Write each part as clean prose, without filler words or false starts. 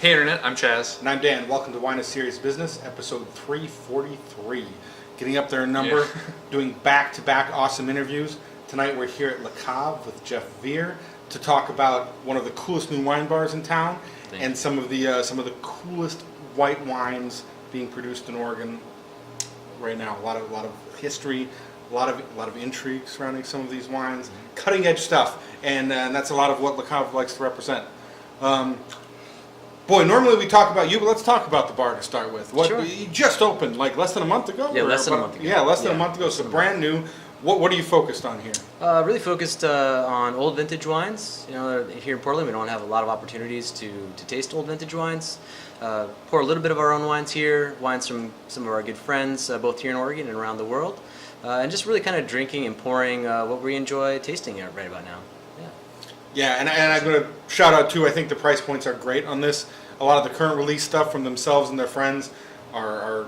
Hey Internet, I'm Chaz. And I'm Dan. Welcome to Wine is Serious Business, episode 343. Getting up there in number, doing back-to-back awesome interviews. Tonight we're here at LaCava with Jeff Vejr to talk about one of the coolest new wine bars in town and some of the coolest white wines being produced in Oregon right now. A lot of history, a lot of intrigue surrounding some of these wines, cutting edge stuff, and that's a lot of what LaCava likes to represent. Boy, normally we talk about you, but let's talk about the bar to start with. Sure. You just opened like less than a month ago? Yeah, less than a month ago. Yeah, less than a month ago, so brand new. What are you focused on here? Really focused on old vintage wines. You know, here in Portland, we don't have a lot of opportunities to taste old vintage wines. Pour a little bit of our own wines here, wines from some of our good friends, both here in Oregon and around the world, and just really kind of drinking and pouring what we enjoy tasting right about now. Yeah, and I'm going to shout out too, I think the price points are great on this. A lot of the current release stuff from themselves and their friends are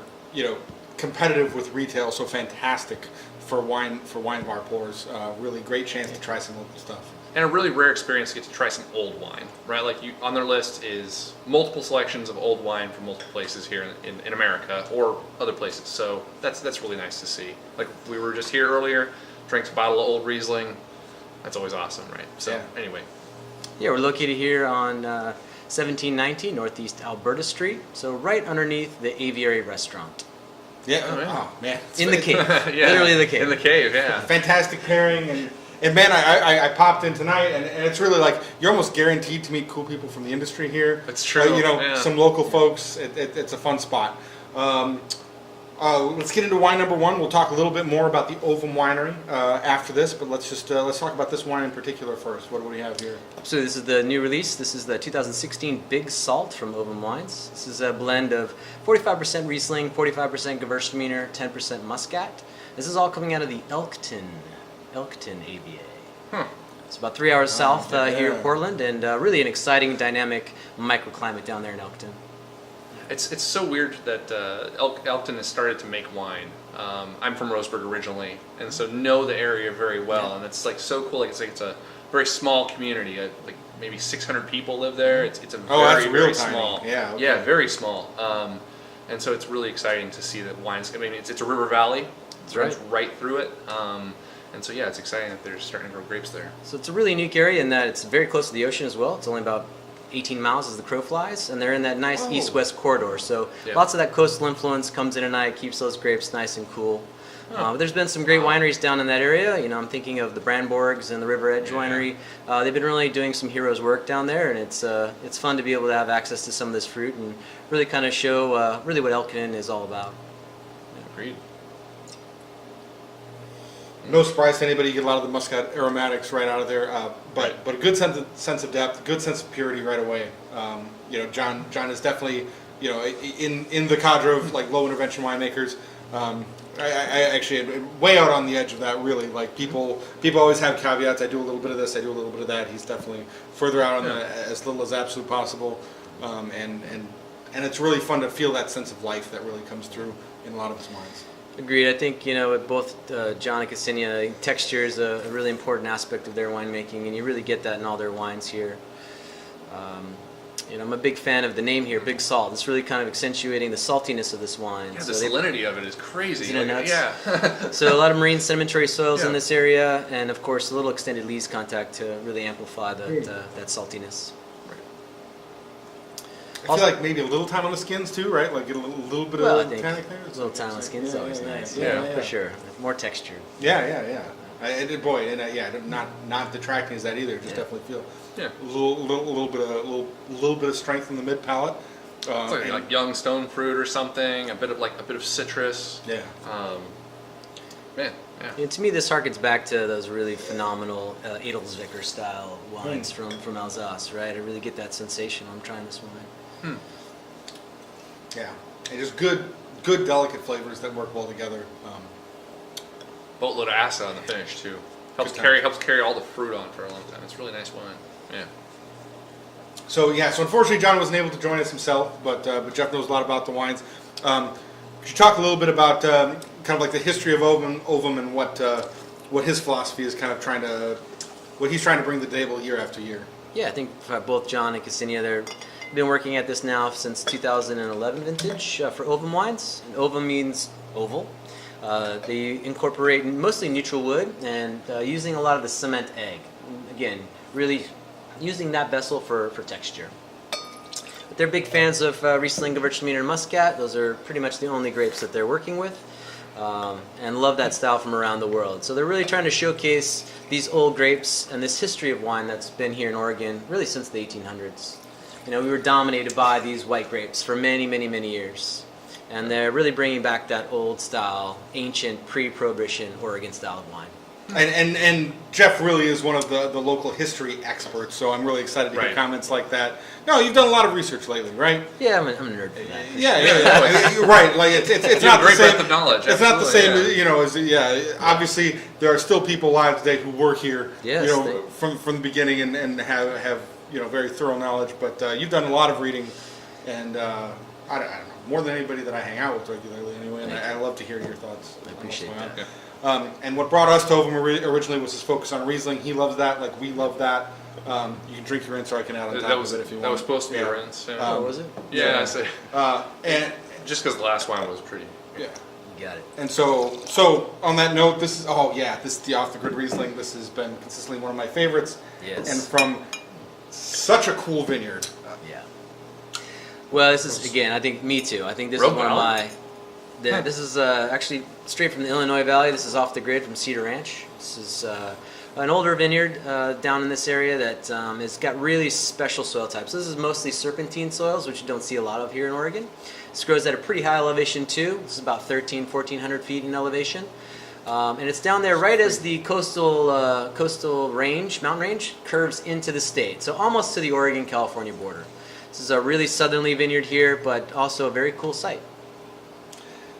competitive with retail, so fantastic for wine bar pours. Really great chance to try some local stuff. And a really rare experience to get to try some old wine, right? Like on their list is multiple selections of old wine from multiple places here in America or other places. So that's really nice to see. Like we were just here earlier, drank a bottle of old Riesling. That's always awesome, right? So anyway. Yeah, we're located here on 1790 Northeast Alberta Street, so right underneath the Aviary Restaurant. Yeah, oh man. In the cave, literally the cave. In the cave, yeah. Fantastic pairing, and man, I popped in tonight, and it's really like you're almost guaranteed to meet cool people from the industry here. It's true. Some local folks. It's a fun spot. Let's get into wine number one. We'll talk a little bit more about the Ovum winery after this, but let's talk about this wine in particular first. What do we have here? So this is the new release. This is the 2016 Big Salt from Ovum Wines. This is a blend of 45% Riesling, 45% Gewürztraminer, 10% Muscat. This is all coming out of the Elkton AVA. It's about 3 hours south here in Portland, and really an exciting, dynamic microclimate down there in Elkton. It's so weird that Elkton has started to make wine. I'm from Roseburg originally, and so know the area very well. And it's like so cool. Like it's a very small community. Like maybe 600 people live there. It's a very small. Yeah. Okay. Yeah, very small. And so it's really exciting to see that wines. I mean, it's a river valley. It runs right through it. And so yeah, it's exciting that they're starting to grow grapes there. So it's a really unique area in that it's very close to the ocean as well. It's only about 18 miles as the crow flies, and they're in that nice east-west corridor. So lots of that coastal influence comes in at night, keeps those grapes nice and cool. But there's been some great wineries down in that area. You know, I'm thinking of the Brandborgs and the River Edge Winery. They've been really doing some heroes work down there, and it's fun to be able to have access to some of this fruit and really kind of show really what Elkton is all about. Agreed. No surprise to anybody, you get a lot of the muscat aromatics right out of there, but a good sense of depth, good sense of purity right away. John is definitely in the cadre of like low intervention winemakers. I actually am way out on the edge of that. Really, like people always have caveats. I do a little bit of this, I do a little bit of that. He's definitely further out on as little as absolute possible, and it's really fun to feel that sense of life that really comes through in a lot of his wines. Agreed. I think, with both John and Ksenia, texture is a really important aspect of their winemaking, and you really get that in all their wines here. I'm a big fan of the name here, Big Salt. It's really kind of accentuating the saltiness of this wine. Yeah, the salinity of it is crazy. Isn't it nuts? So a lot of marine sedimentary soils in this area, and of course a little extended lees contact to really amplify that saltiness. I feel like maybe a little time on the skins too, right? Like get a little bit of tannic there. A little time on the skin is always nice. For sure. More texture. Yeah. Not detracting as that either. Just definitely feel a little bit of strength in the mid palate. It's like young stone fruit or something. A bit of citrus. Yeah. Man. Yeah. To me, this harkens back to those really phenomenal Edelsvicker style wines from Alsace, right? I really get that sensation when I'm trying this wine. Yeah, and just good delicate flavors that work well together. Boatload of acid on the finish too. Helps carry all the fruit on for a long time. It's really nice wine. Yeah. So unfortunately John wasn't able to join us himself, but Jeff knows a lot about the wines. Could you talk a little bit about kind of like the history of Ovum and what his philosophy is kind of what he's trying to bring to the table year after year? Yeah, I think for both John and Ksenia, they're Been working at this now since 2011 vintage for Ovum wines. And Ovum means oval. They incorporate mostly neutral wood and using a lot of the cement egg. Again, really using that vessel for texture. But they're big fans of Riesling, Gewürztraminer, and Muscat. Those are pretty much the only grapes that they're working with. And love that style from around the world. So they're really trying to showcase these old grapes and this history of wine that's been here in Oregon really since the 1800s. You know, we were dominated by these white grapes for many, many, many years. And they're really bringing back that old style, ancient, pre-Prohibition Oregon style of wine. And Jeff really is one of the local history experts, so I'm really excited to hear comments like that. No, you've done a lot of research lately, right? Yeah, I'm a nerd for that. Yeah. Right. Like it's not great the same. breadth of knowledge. It's not the same, Absolutely, you know. As obviously there are still people alive today who work here, Yes, you know, from the beginning and have very thorough knowledge. But you've done a lot of reading, and I don't know, more than anybody that I hang out with regularly anyway. And I love to hear your thoughts. I appreciate that. Yeah. And what brought us to Ovum originally was his focus on Riesling. He loves that, like we love that. You can drink your rinse, or I can add on top of it if you want. That was supposed to be a rinse. Yeah. Was it? Yeah, I say. And Just because the last wine was pretty. yeah. You got it. And so on that note, this is the off the grid Riesling. This has been consistently one of my favorites. Yes. And from such a cool vineyard. Yeah. Well, this is, again, I think, me too. I think this is one of my... This is actually straight from the Illinois Valley. This is off the grid from Cedar Ranch. This is an older vineyard down in this area that has got really special soil types. This is mostly serpentine soils, which you don't see a lot of here in Oregon. This grows at a pretty high elevation too. This is about 1,400 feet in elevation. And it's down there right as the coastal range, mountain range, curves into the state. So almost to the Oregon-California border. This is a really southerly vineyard here, but also a very cool site.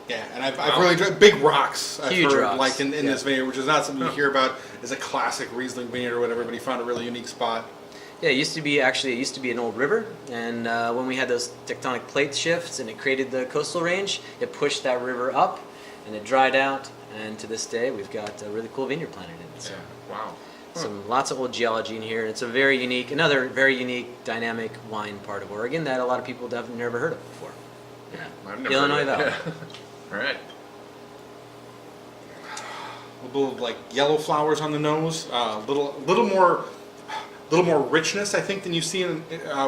Yeah, and I've really enjoyed big rocks. Huge rocks. Like in this vineyard, which is not something you hear about as a classic Riesling vineyard or whatever, but he found a really unique spot. Yeah, it used to be an old river, and when we had those tectonic plate shifts and it created the coastal range, it pushed that river up, and it dried out, and to this day we've got a really cool vineyard planted in it. So. Yeah. Wow. Lots of old geology in here. It's another very unique, dynamic wine part of Oregon that a lot of people have never heard of before. Yeah. I've never Illinois heard of it. Valley. All right. A little like yellow flowers on the nose, little more richness, I think, than you see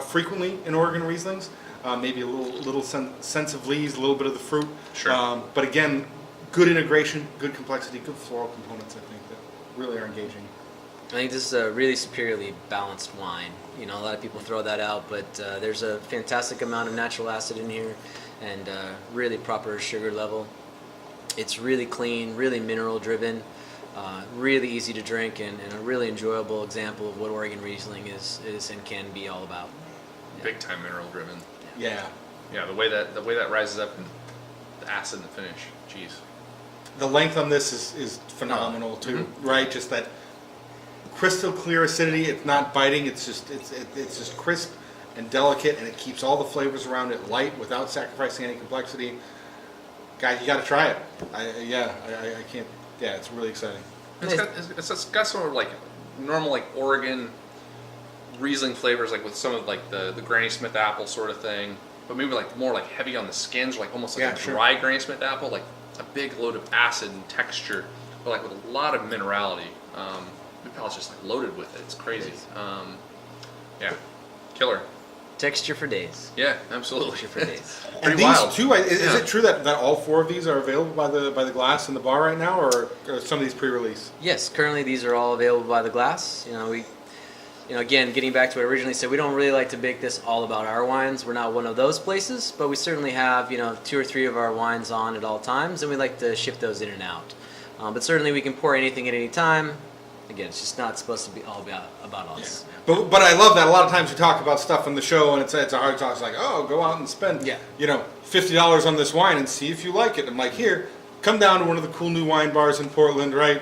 frequently in Oregon Rieslings. Maybe a little sense of leaves, a little bit of the fruit. Sure. But again, good integration, good complexity, good floral components. I think that really are engaging. I think this is a really superiorly balanced wine. You know, a lot of people throw that out, but there's a fantastic amount of natural acid in here and really proper sugar level. It's really clean, really mineral driven, really easy to drink, and a really enjoyable example of what Oregon Riesling is and can be all about. Yeah. Big time mineral driven. Yeah. Yeah, the way that rises up and the acid in the finish. Jeez. The length on this is phenomenal too, right? Just that crystal clear acidity. It's not biting. It's just crisp and delicate, and it keeps all the flavors around it light without sacrificing any complexity. Guys, you got to try it. I can't. Yeah, it's really exciting. It's got sort of like normal like Oregon Riesling flavors, like with some of like the Granny Smith apple sort of thing, but maybe like more like heavy on the skins, like almost like a dry Granny Smith apple, like a big load of acid and texture, but like with a lot of minerality. My palate's just like loaded with it. It's crazy. Yeah, killer. Texture for days. Yeah, absolutely. Texture for days. And these wild. two, is it true that all four of these are available by the glass in the bar right now, or are some of these pre-release? Yes, currently these are all available by the glass. Again, getting back to what I originally said, we don't really like to make this all about our wines. We're not one of those places, but we certainly have 2 or 3 of our wines on at all times, and we like to shift those in and out. But certainly we can pour anything at any time. Again, it's just not supposed to be all about us. Yeah. But I love that a lot of times we talk about stuff on the show and it's a hard talk. It's like, oh, go out and spend $50 on this wine and see if you like it. I'm like, here, come down to one of the cool new wine bars in Portland, right?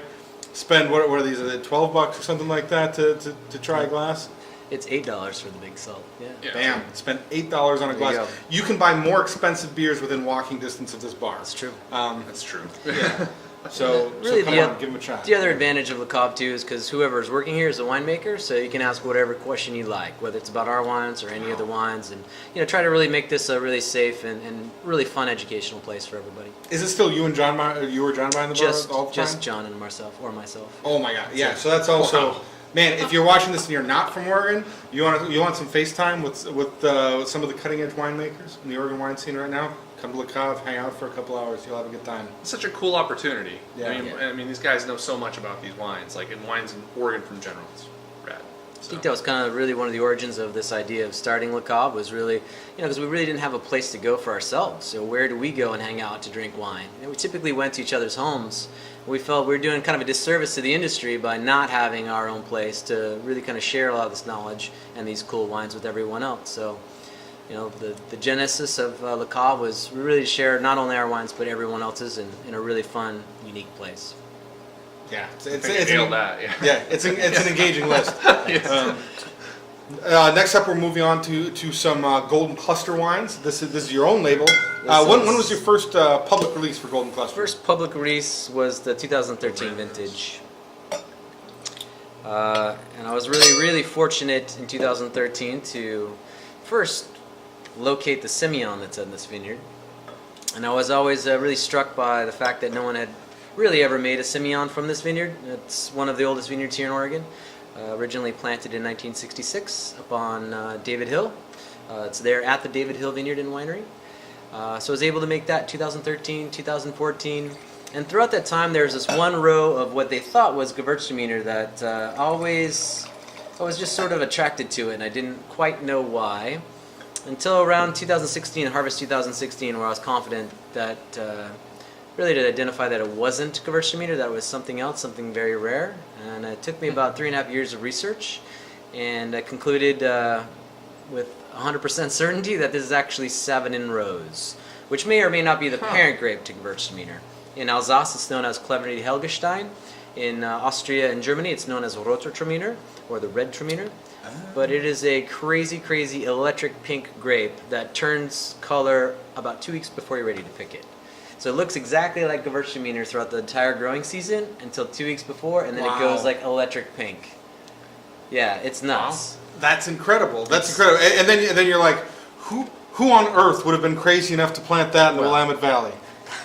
Spend what are these? Are they $12 or something like that to try a glass? It's $8 for the Big Salt. Yeah. Bam! Spend $8 on a glass. You can buy more expensive beers within walking distance of this bar. That's true. That's true. Yeah. So, Really, come on, give them a shot. the other advantage of LaCava too is because whoever's working here is a winemaker, so you can ask whatever question you like, whether it's about our wines or any other wines, and try to really make this a really safe and really fun educational place for everybody. Is it still you and John? You or John behind the bar all the time? Just John and myself. Oh my God! Yeah. So that's also. Wow. Man, if you're watching this and you're not from Oregon, you want some FaceTime with some of the cutting edge winemakers in the Oregon wine scene right now. Come to LaCava, hang out for a couple hours. You'll have a good time. It's such a cool opportunity. Yeah. I mean, these guys know so much about these wines, like in wines in Oregon from general. It's rad. I think that was kind of really one of the origins of this idea of starting LaCava was really, because we really didn't have a place to go for ourselves. So where do we go and hang out to drink wine? We typically went to each other's homes. We felt we were doing kind of a disservice to the industry by not having our own place to really kind of share a lot of this knowledge and these cool wines with everyone else. So, the genesis of LaCava was really to share not only our wines but everyone else's in a really fun, unique place. Yeah, it's an engaging list. Next up, we're moving on to some Golden Cluster wines. This is your own label. When was your first public release for Golden Cluster? First public release was the 2013 vintage. And I was really fortunate in 2013 to first locate the Semillon that's in this vineyard. And I was always really struck by the fact that no one had really ever made a Semillon from this vineyard. It's one of the oldest vineyards here in Oregon. Originally planted in 1966 up on David Hill. It's there at the David Hill Vineyard and Winery. So I was able to make that 2013, 2014. And throughout that time, there was this one row of what they thought was Gewürztraminer that I was just sort of attracted to it, and I didn't quite know why. Until around 2016, Harvest 2016, where I was confident that really to identify that it wasn't Gewürztraminer, that it was something else, something very rare. And it took me about 3.5 years of research, and I concluded with 100% certainty that this is actually Savagnin Rose, which may or may not be the parent grape to Gewürztraminer. In Alsace, it's known as Cleverny Helgestein. In Austria and Germany, it's known as Roter Traminer, or the red Traminer. But it is a crazy electric pink grape that turns color about 2 weeks before you're ready to pick it. So it looks exactly like Gewürztraminer throughout the entire growing season until 2 weeks before, and then it goes like electric pink. Yeah, it's nuts. Wow. That's incredible. Incredible. And then you're like, who on earth would have been crazy enough to plant that in the Willamette Valley?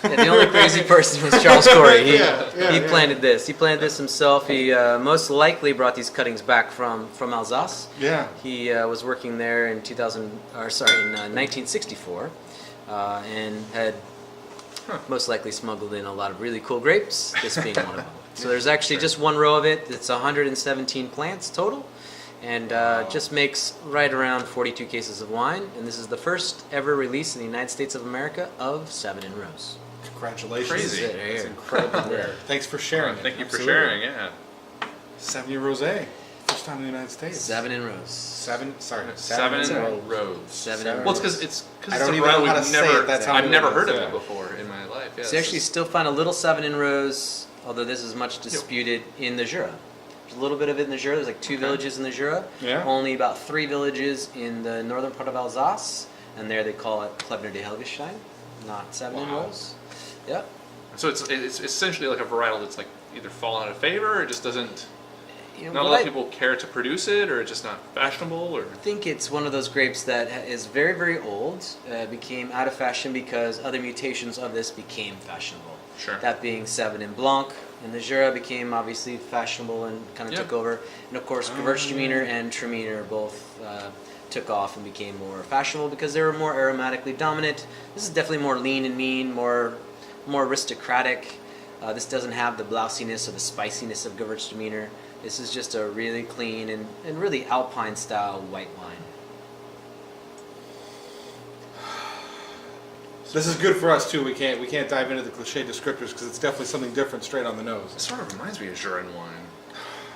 Yeah, the only crazy person was Charles Corey. He planted this. He planted this himself. He most likely brought these cuttings back from Alsace. Yeah. He was working there in 1964, and had most likely smuggled in a lot of really cool grapes. This being one of them. So there's actually just one row of it. It's 117 plants total, and just makes right around 42 cases of wine. And this is the first ever release in the United States of America of Savagnin Rose. Congratulations. Crazy. That's incredibly rare. Thanks for sharing. Thank you for sharing, yeah. Savagnin Rosé. First time in the United States. Savagnin Rose. Savagnin Rose. Savagnin Well, Rose. it's I a don't even know variety how to we've say it. That's how I've never heard of yeah. it before in my life. Yeah, So you actually still find a little Savagnin Rose, although this is much disputed, in the Jura. There's a little bit of it in the Jura. There's like 2 villages in the Jura. Yeah. Only about 3 villages in the northern part of Alsace, and there they call it Cleverny de Helgestein, not Savagnin Rose. Yeah. So it's essentially like a varietal that's like either fallen out of favor or just doesn't. Not a lot what of people care to produce it, or it's just not fashionable, or. I think it's one of those grapes that is very old, became out of fashion because other mutations of this became fashionable. Sure. That being Savagnin Blanc in the Jura became obviously fashionable and kind of took over. And of course, Gewürztraminer and Traminer both took off and became more fashionable because they were more aromatically dominant. This is definitely more lean and mean, more aristocratic. This doesn't have the blousiness or the spiciness of Gewürztraminer. This is just a really clean and really Alpine style white wine. This is good for us too. We can't dive into the cliche descriptors because it's definitely something different straight on the nose. It sort of reminds me of Jurin wine.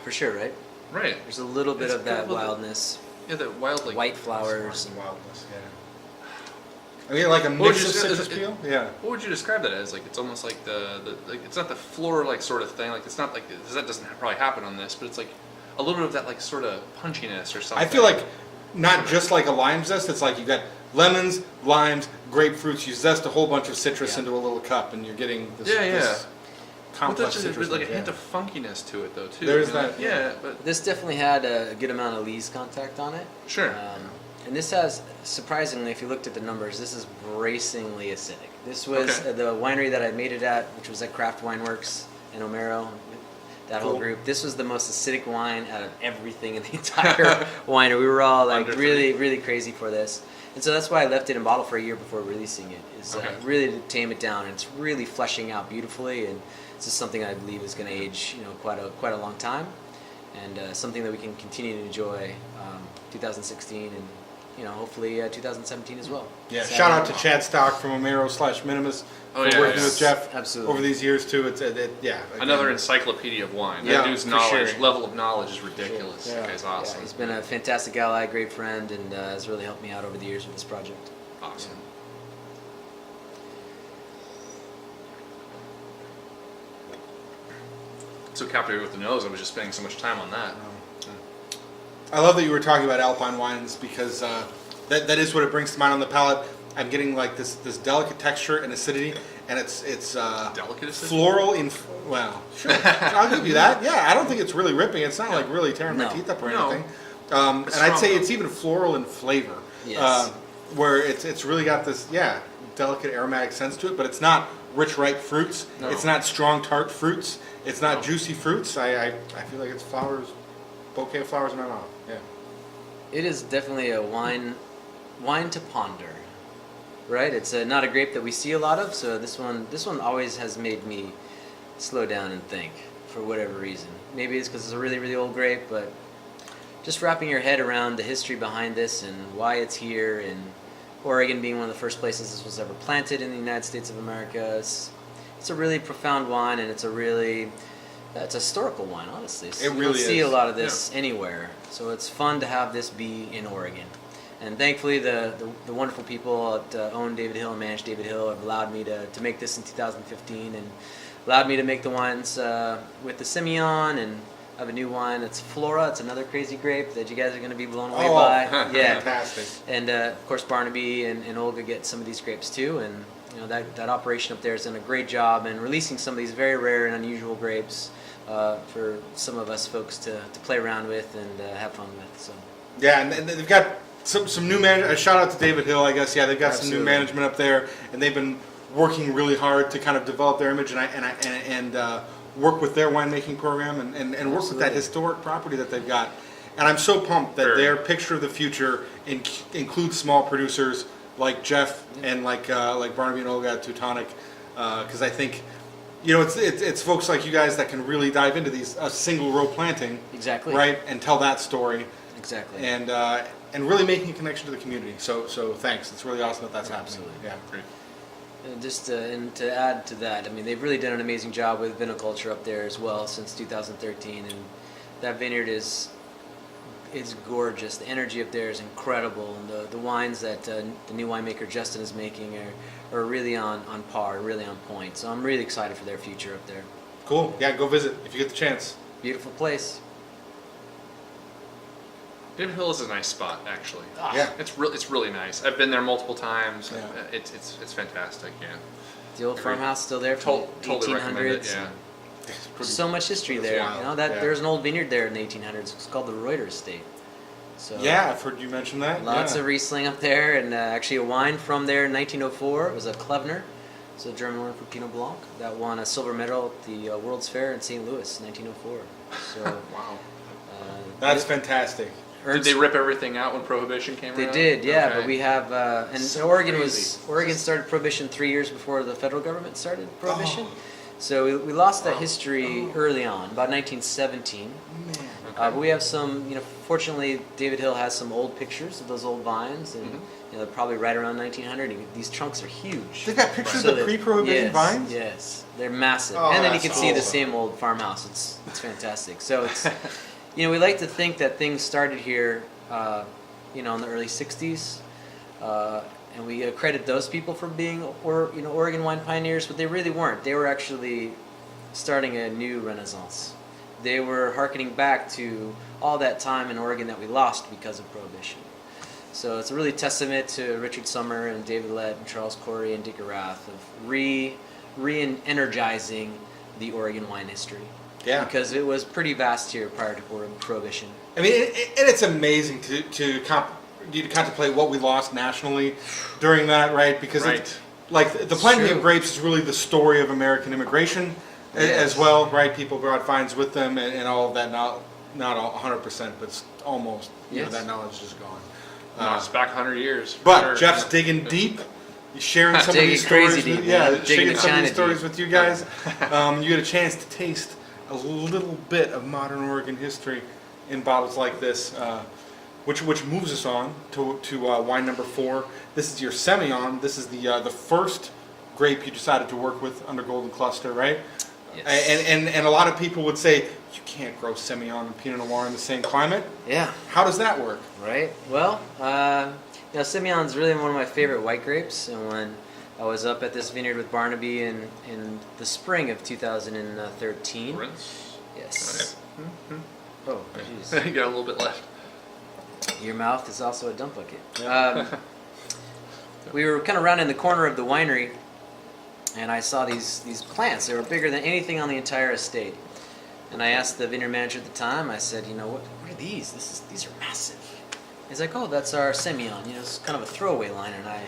For sure, right? Right. There's a little bit of that wildness. Yeah, that wild like White flowers. And wildness, yeah. I mean, like a mix of citrus peel. Yeah. What would you describe that as? Like, it's almost like the like it's not the floor like sort of thing. Like, it's not like that doesn't probably happen on this, but it's like a little bit of that like sort of punchiness or something. I feel like not just like a lime zest. It's like you've got lemons, limes, grapefruits. You zest a whole bunch of citrus into a little cup, and you're getting this. Yeah. complex There's citrus. like a notes, hint yeah. of funkiness to it, though, too. There's I mean, that, like, yeah. but This definitely had a good amount of lees contact on it. sure. And this has, surprisingly, if you looked at the numbers, this is bracingly acidic. This was Okay. the winery that I made it at, which was at Craft Wineworks in Omero, that whole Cool. group. This was the most acidic wine out of everything in the entire winery. We were all like Under really, really crazy for this. And so that's why I left it in bottle for a year before releasing it, is Okay. really to tame it down. And it's really fleshing out beautifully, and it's just something I believe is going to age, quite a long time, and something that we can continue to enjoy 2016 and hopefully 2017 as well. Yeah, So, shout out to Chad Stock from Omero/Minimus Oh, for yeah, working yeah. with Jeff Absolutely. over these years too. It's again, Another encyclopedia of wine. Yeah, That dude's for knowledge, sure. level of knowledge is ridiculous. Yeah. That guy's awesome. Yeah, he's been a fantastic ally, great friend, and has really helped me out over the years with this project. Awesome. So captivated with the nose, I was just spending so much time on that. I love that you were talking about Alpine wines because that is what it brings to mind on the palate. I'm getting like this delicate texture and acidity, and it's Delicate acidity? floral in well, sure, I'll give you that. Yeah, I don't think it's really ripping. It's not like really tearing my No. teeth up or No. anything. And It's I'd say strong, it's though. even floral in flavor. Yes. Where it's really got this delicate aromatic sense to it, but it's not rich ripe fruits. No. It's not strong tart fruits. It's not No. juicy fruits. I feel like it's flowers, bouquet of flowers in my mouth. Yeah. It is definitely a wine to ponder, right? It's not a grape that we see a lot of, so this one always has made me slow down and think for whatever reason. Maybe it's because it's a really, really old grape, but just wrapping your head around the history behind this and why it's here, and Oregon being one of the first places this was ever planted in the United States of America. It's a really profound wine, and it's a historical wine, honestly. So It you really don't see is. a lot of this anywhere, so it's fun to have this be in Oregon. And thankfully, the wonderful people at Own David Hill and Manage David Hill have allowed me to make this in 2015, and allowed me to make the wines with the Semillon, and I have a new wine. It's Flora. It's another crazy grape that you guys are going to be blown away by. Yeah. Fantastic. And of course, Barnaby and Olga get some of these grapes too, and that operation up there has done a great job in releasing some of these very rare and unusual grapes for some of us folks to play around with and have fun with. So Yeah, and they've got some new management. A shout out to David Hill, I guess. Yeah, they've got some new Absolutely. management up there, and they've been working really hard to kind of develop their image and work with their winemaking program and work with Absolutely. that historic property that they've got. And I'm so pumped that Very. their picture of the future includes small producers like Jeff and like Barnaby and Olga at Teutonic, because I think it's folks like you guys that can really dive into these single row planting, exactly. right, and tell that story. Exactly. And really making a connection to the community. So thanks. It's really awesome that that's Absolutely. happening. Yeah. Great. And and to add to that, I mean, they've really done an amazing job with viniculture up there as well since 2013, and that vineyard is gorgeous. The energy up there is incredible, and the wines that the new winemaker Justin is making are really on par, really on point. So I'm really excited for their future up there. Cool. Yeah, go visit if you get the chance. Beautiful place. David Hill is a nice spot, actually. Yeah. It's really nice. I've been there multiple times. Yeah. It's fantastic. Yeah. The old Agreed. farmhouse still there from the Totally recommend it. 1800s. Yeah. There's so much history It's there. wild. That Yeah. there's an old vineyard there in the 1800s. It's called the Reuter Estate. So Yeah, I've heard you mention that. lots yeah. of Riesling up there, and actually a wine from there in 1904. It was a Klevner. It's a German wine for Pinot Blanc that won a silver medal at the World's Fair in St. Louis, 1904. So Wow. That's fantastic. Did they rip everything out when Prohibition came They around? did, yeah. Okay. But we have, and So Oregon crazy. Oregon started Prohibition 3 years before the federal government started Prohibition. Oh. So we lost that Wow. history early on, about 1917. Man. But we have some, fortunately, David Hill has some old pictures of those old vines, and they're probably right around 1900. These trunks are huge. They've got pictures So of the pre-prohibition yes, vines? Yes, they're massive, Oh, and then you that's can see the awesome. same old farmhouse. It's fantastic. So it's, we like to think that things started here, in the early '60s, and we credit those people for being, Oregon wine pioneers, but they really weren't. They were actually starting a new renaissance. They were hearkening back to all that time in Oregon that we lost because of Prohibition. So it's a really testament to Richard Sommer and David Lett and Charles Corey and Dick Rath of re-energizing the Oregon wine history. Yeah. Because it was pretty vast here prior to Prohibition. I mean, and it's amazing to contemplate what we lost nationally during that, right? Because it's, like the planting of grapes is really the story of American immigration as well, right? People brought vines with them and all of that. Not all 100%, but it's almost. You know, that knowledge is gone. No, it's back 100 years. But sure. Jeff's digging deep. He's sharing some of these crazy stories. deep, Sharing some of these deep. stories with you guys. You get a chance to taste a little bit of modern Oregon history in bottles like this, which moves us on to wine number 4. This is your Semillon. This is the first grape you decided to work with under Golden Cluster, right? Yes. And a lot of people would say you can't grow Semillon and Pinot Noir in the same climate. Yeah. How does that work? Right. Well, Semillon is really one of my favorite white grapes, and when I was up at this vineyard with Barnaby in the spring of 2013. Rinse? Yes. Okay. Oh, jeez. You got a little bit left. Your mouth is also a dump bucket. We were kind of rounding the corner of the winery, and I saw these plants. They were bigger than anything on the entire estate. And I asked the vineyard manager at the time, I said, what are these? These are massive. He's like, oh, that's our Semillon. It's kind of a throwaway line, and I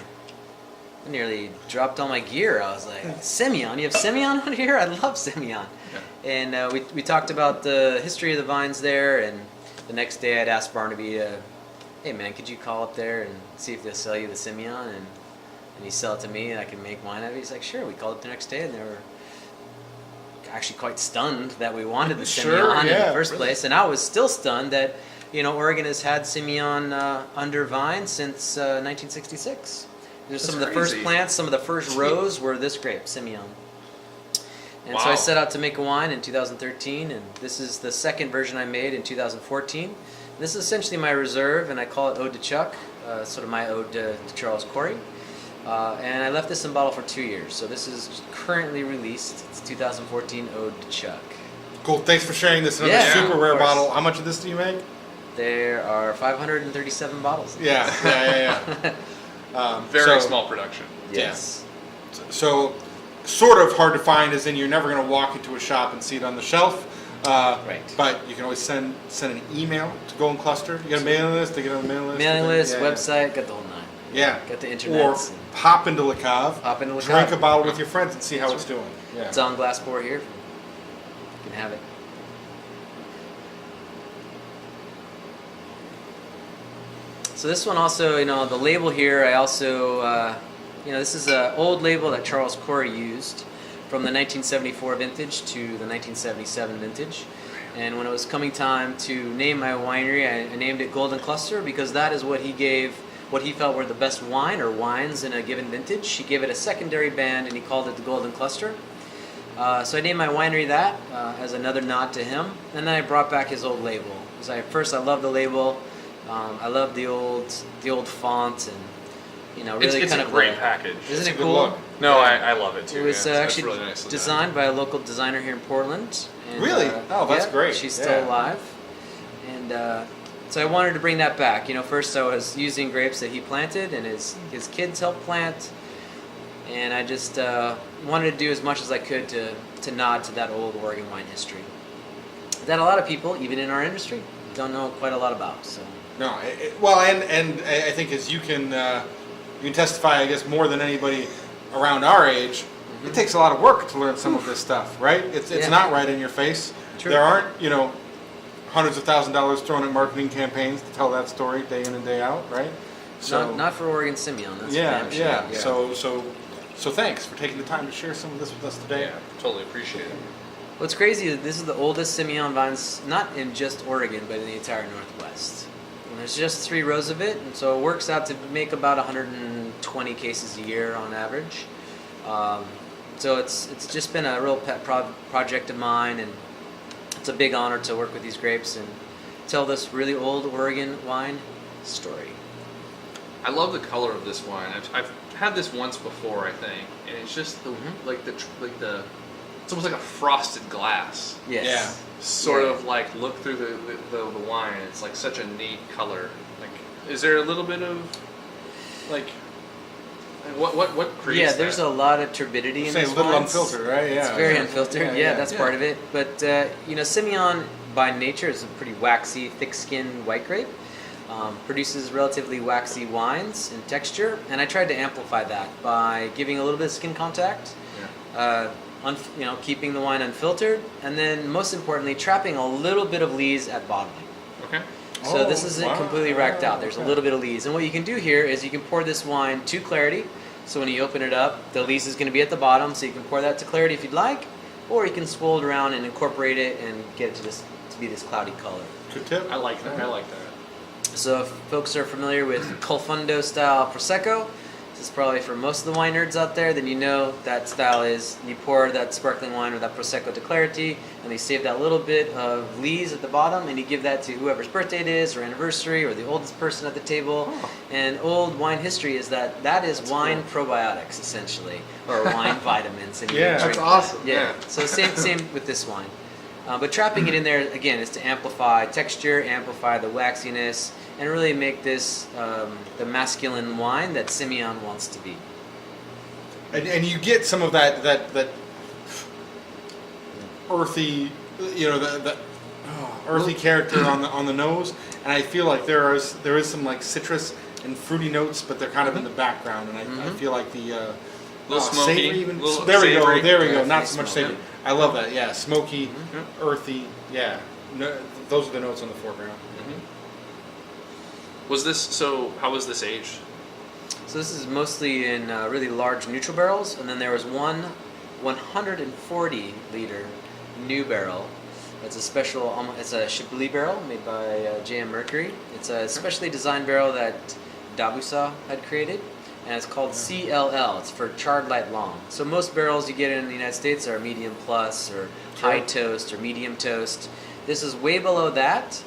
nearly dropped all my gear. I was like, Semillon? You have Semillon out here? I love Semillon. Yeah. And we talked about the history of the vines there, and the next day I'd asked Barnaby, hey man, could you call up there and see if they'll sell you the Semillon, and you sell it to me and I can make wine out of it? He's like, sure. We called up the next day, and they were actually quite stunned that we wanted the Semillon in the first place, and I was still stunned that Oregon has had Semillon under vine since 1966. There's some of the first plants, some of the first rows were this grape, Semillon. And so I set out to make a wine in 2013, and this is the second version I made in 2014. This is essentially my reserve, and I call it Ode to Chuck, sort of my ode to Charles Corey. And I left this in bottle for 2 years, so this is currently released. It's 2014 Ode to Chuck. Cool, thanks for sharing this. Another super rare bottle. How much of this do you make? There are 537 bottles. Yeah. Very small production. Yes. Yeah. So, sort of hard to find, as in you're never going to walk into a shop and see it on the shelf. Right. But you can always send an email to Golden Cluster. You got a mailing list? They get on a mailing list? Mailing list, website, got the whole nine. Yeah. Got the internet. Or hop into LaCava. Drink a bottle with your friends and see how it's doing. Yeah. It's on glass pour here. You can have it. So this one also, the label here, I also, this is an old label that Charles Corey used from the 1974 vintage to the 1977 vintage. And when it was coming time to name my winery, I named it Golden Cluster because that is what he felt were the best wine or wines in a given vintage. He gave it a secondary band and he called it the Golden Cluster. So I named my winery that as another nod to him. And then I brought back his old label. Because I love the label. I love the old font, and really it's kind a of great package. Isn't it cool? Look. No, I love it too. It was actually really nicely designed by a local designer here in Portland. And, really? Oh, that's great. She's still alive, and so I wanted to bring that back. First I was using grapes that he planted and his kids helped plant, and I just wanted to do as much as I could to nod to that old Oregon wine history that a lot of people, even in our industry, don't know quite a lot about. So. No, well, and I think as you can testify, I guess, more than anybody around our age, it takes a lot of work to learn some of this stuff, right? It's not right in your face. True. There aren't, hundreds of thousands of dollars thrown at marketing campaigns to tell that story day in and day out, right? So not for Oregon Semillon. That's yeah. So thanks for taking the time to share some of this with us today. Yeah, totally appreciate it. What's crazy is this is the oldest Semillon vines, not in just Oregon, but in the entire Northwest. And there's just 3 rows of it, and so it works out to make about 120 cases a year on average. So it's just been a real pet project of mine, and it's a big honor to work with these grapes and tell this really old Oregon wine story. I love the color of this wine. I've had this once before, I think, and it's just it's almost like a frosted glass. Yes. Yeah. Sort of like look through the wine. It's like such a neat color. Like, is there a little bit of like And what creates Yeah, that? there's a lot of turbidity in Say a this little wine. unfiltered, right? Yeah. It's very unfiltered. Yeah, that's Yeah. part of it. But Semillon by nature is a pretty waxy, thick-skinned white grape. Produces relatively waxy wines in texture, and I tried to amplify that by giving a little bit of skin contact, keeping the wine unfiltered, and then most importantly, trapping a little bit of lees at bottling. Okay. So this isn't completely racked out. There's a okay. little bit of lees, and what you can do here is you can pour this wine to clarity. So when you open it up, the lees is going to be at the bottom, so you can pour that to clarity if you'd like, or you can swirl it around and incorporate it and get it to be this cloudy color. Good tip. I like that. I like that. So if folks are familiar with Colfundo style Prosecco, this is probably for most of the wine nerds out there, then you know that style is you pour that sparkling wine with that Prosecco to clarity, and you save that little bit of lees at the bottom, and you give that to whoever's birthday it is, or anniversary, or the oldest person at the table. Oh. And old wine history is that is wine probiotics, essentially, or wine vitamins. And you Yeah, drink that's that. awesome. Yeah. Yeah. So same with this wine. But trapping it in there, again, is to amplify texture, amplify the waxiness, and really make this the masculine wine that Semillon wants to be. And you get some of that earthy, the earthy character on the nose, and I feel like there is some like citrus and fruity notes, but they're kind of in the background, and I feel like the Little smoky, savory even. little There we savory. go. There we go. Yeah, Not nice so much smoke. savory. I love that. Yeah, smoky, earthy. Yeah, no, those are the notes on the foreground. Was this so? How was this aged? So this is mostly in really large neutral barrels, and then there was one 140 liter new barrel. It's a special, it's a Chablis barrel made by JM Mercury. It's a specially designed barrel that Dabusa had created, and it's called CLL. It's for charred light long. So most barrels you get in the United States are medium plus, or high toast, or medium toast. This is way below that.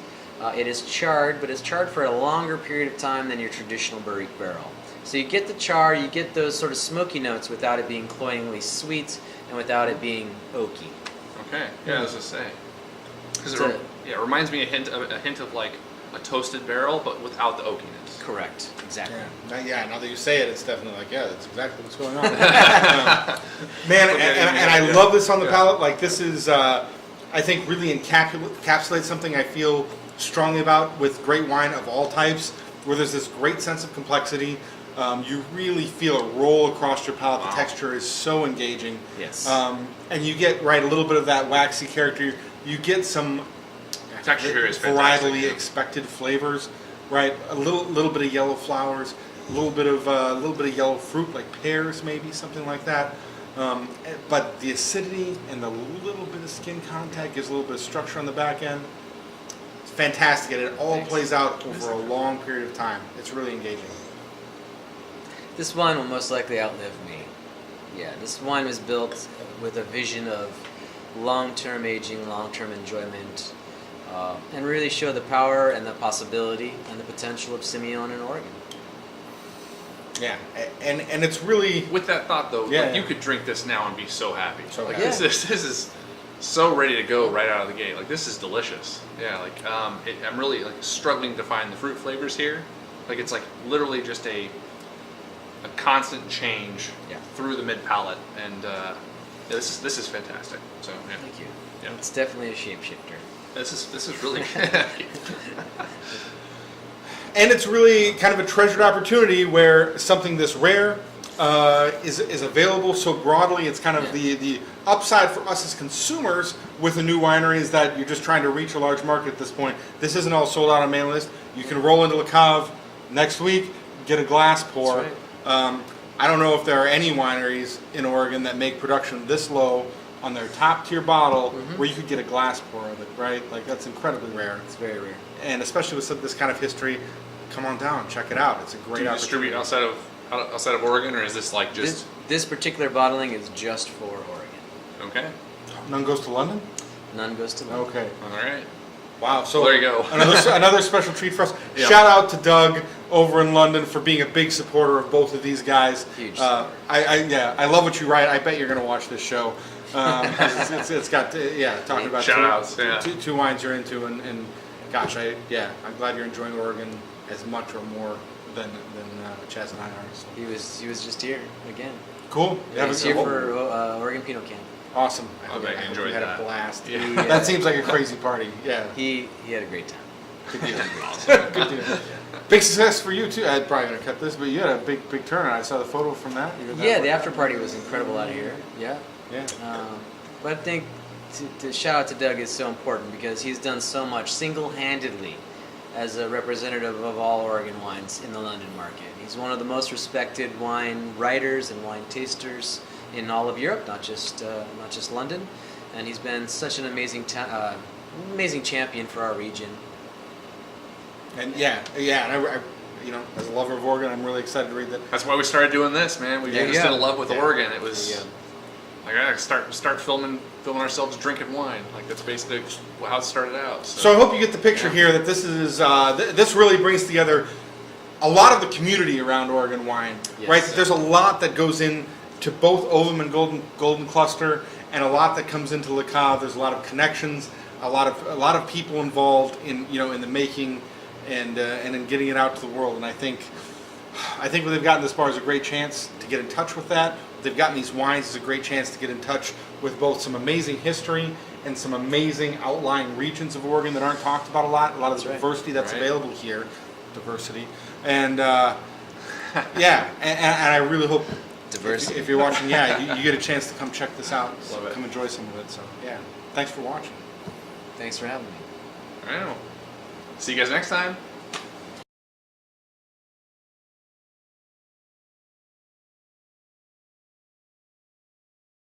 It is charred, but it's charred for a longer period of time than your traditional barrique barrel. So you get the char, you get those sort of smoky notes without it being cloyingly sweet and without it being oaky. Okay. Yeah, I was gonna say. Because it reminds me a hint of like a toasted barrel, but without the oakiness. Correct. Exactly. Now that you say it, it's definitely like, yeah, that's exactly what's going on. Man, and I love this on the palate. Like, this is, I think, really encapsulates something I feel strongly about with great wine of all types, where there's this great sense of complexity. You really feel it roll across your palate. The texture is so engaging. Yes. And you get, a little bit of that waxy character. You get some Texture here is fantastic. varietally expected flavors, right? A little bit of yellow flowers, a little bit of yellow fruit, like pears, maybe something like that. But the acidity and the little bit of skin contact gives a little bit of structure on the back end. It's fantastic, and it all plays out over a long period of time. It's really engaging. This wine will most likely outlive me. Yeah, this wine was built with a vision of long-term aging, long-term enjoyment, and really show the power and the possibility and the potential of Semillon in Oregon. Yeah, and it's really With that thought, though, Yeah, like, yeah. you could drink this now and be so happy. So like happy. this is so ready to go right out of the gate. Like, this is delicious. Yeah, like I'm really like struggling to find the fruit flavors here. Like, it's like literally just a constant change through the mid palate, and this is fantastic. So yeah. Thank you. Yeah. It's definitely a shapeshifter. This is really And it's really kind of a treasured opportunity where something this rare is available so broadly. It's kind of the upside for us as consumers with a new winery is that you're just trying to reach a large market at this point. This isn't all sold out on mailing list. You can roll into LaCava next week, get a glass pour. That's I don't know if there are any wineries in Oregon that make production this low on their top tier bottle where you could get a glass pour of it, right? Like, that's incredibly rare. It's very rare. And especially with this kind of history, come on down, check it out. It's a Do great you opportunity. distribute outside of Oregon, or is this like just This particular bottling is just for Oregon. okay? None goes to London? None goes to London. Okay. All right. Wow. So There you go. another special treat for us. Yeah. Shout out to Doug over in London for being a big supporter of both of these guys. Huge I love what you write. I bet you're going to watch this show. 'Cause it's got talking about Shout outs, two wines you're into, and gosh, I'm glad you're enjoying Oregon as much or more than Chaz and I are. So. He was just here again. Cool. Yeah, he's here for Oregon Pinot Camp. Awesome. I bet you enjoyed had that. a blast. Yeah. That seems like a crazy party. Yeah. He had a great time. Good deal. Good deal. Big success for you too. I'm probably gonna cut this, but you had a big turnout. I saw the photo from that. You were there. Yeah, the after party was incredible out here. Yeah. Yeah. But I think to shout out to Doug is so important because he's done so much single-handedly as a representative of all Oregon wines in the London market. He's one of the most respected wine writers and wine tasters in all of Europe, not just London. And he's been such an amazing champion for our region. And and I you know, as a lover of Oregon, I'm really excited to read that. That's why we started doing this, man. We just fell in love with Oregon. It was like I gotta start filming ourselves drinking wine. Like that's basically how it started out. So I hope you get the picture here that this is this really brings together a lot of the community around Oregon wine, right? There's a lot that goes into both Ovum and Golden Cluster, and a lot that comes into LaCava. There's a lot of connections, a lot of people involved in in the making and in getting it out to the world. And I think what they've gotten this far is a great chance to get in touch with that. What they've gotten these wines is a great chance to get in touch with both some amazing history and some amazing outlying regions of Oregon that aren't talked about a lot. A lot of the diversity that's available here, and and I really hope Diversity. if you're watching, you get a chance to come check this out. Love it. Come enjoy some of it. So thanks for watching. Thanks for having me. I know. See you guys next time.